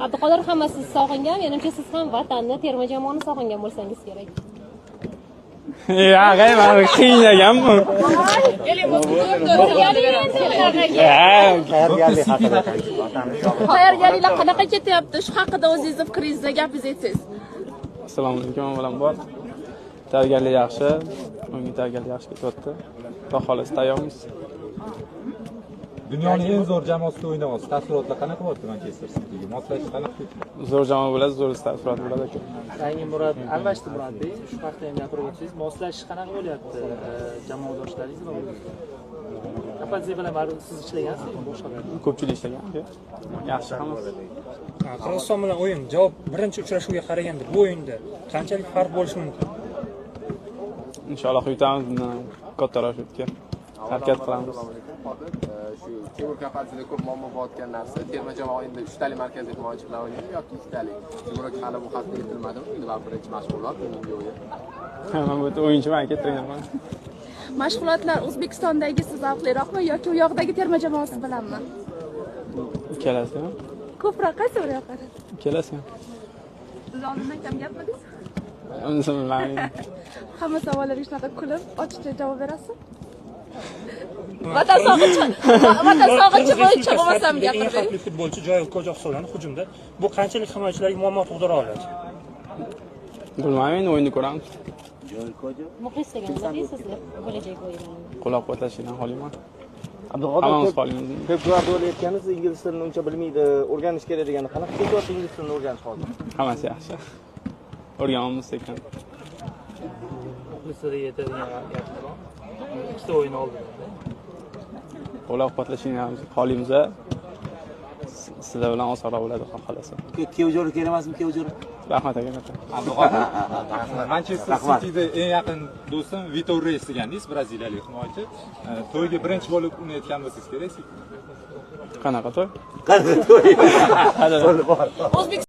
Abduqodir hamma sizni sog'ingan, menimcha siz ham vatanni, terma jamoani sog'ingan bo'lsangiz kerak. Ya, g'ayman qiynaganmi? Tayyorgarliklar qanaqa ketyapti? Shu haqida o'zingizni fikringizni gapingiz aytsangiz. Assalomu alaykum, bilan bor. Tayyorgarlik yaxshi, unga tayyorgarlik yaxshi ketyapti. Xudo xolasa tayyormiz. Dunyoning eng zo'r jamoasida o'ynayapsiz. Taassurotlar qanaqa bo'lyapti Manchester Cityga? Moslashish qanaqa kechdi? Zo'r jamoa bo'ladi, zo'r taassurot bo'ladi aka. Yangi Murod almashdi Murodbek. Shu haqda ham gapirib o'tsangiz, moslashish qanaqa bo'lyapti jamoadoshlaringiz bilan? Kapadze bilan baribir siz ishlagansiz, boshqalar. Ko'pchilik ishlagan aka. Yaxshi hammasi. Qirg'iziston bilan o'yin. Javob birinchi uchrashuvga qaraganda bu o'yinda qanchalik farq bo'lishi mumkin? Inshaalloh yutamiz, bundan kattaroq yutga harakat qilamiz. Shu Timur Kapadze'da ko'p muammo bo'layotgan narsa, terma jamoa endi 3 talik markaziy himoyachi bilan o'ynaydi yoki 2 talik. Timurga hali bu xatni yetilmadimi? Endi va birinchi mashg'ulot bugungi o'yin. Men bu o'yinchiman aka, trenerman. Mashg'ulotlar O'zbekistondagisi zavqliroqmi yoki u yoqdagi terma jamoasi bilanmi? Ikkalasi ham. Ko'proq qaysi bir yoqqa? Ikkalasi ham. Siz oldindan kam gapmadingiz? Unisi bilmayman. Hamma savollarga shunaqa kulib, ochiqcha javob berasiz? Vatan sog'inchi bo'yicha bo'lmasam eng gapiring. xavfli futbolchi Joel Qo'joqsovlarni hujumda bu qanchalik himoyachilarga muammo tug'dira oladi? Bilmayman, o'yinni ko'ramiz. Muxlis degan nima deysizlar? Bo'lajak o'yinlarni. Qo'llab-quvvatlashingdan xoliman. Abduqodir xolimiz. Pep Guardiola aytgani, siz ingliz tilini uncha bilmaydi, o'rganish kerak degani qanaqa ketyapti ingliz tilini o'rganish hozir? Hammasi yaxshi. O'rganamiz ekan. Muxlislarga yetadigan gaplar. Ikkita o'yin oldi. Qo'llab-quvvatlashingdan xolimiz. Sizlar bilan osonroq bo'ladi, xohlasa. Kevjor kerak emasmi, Kevjor? Rahmat aka. Manchester Cityda eng yaqin do'stim Vitor Reis degandingiz, braziliyalik himoyachi. To'yga birinchi bo'lib uni aytgan bo'lsangiz kerak. Qanaqa to'y? Qanaqa to'y? O'zbek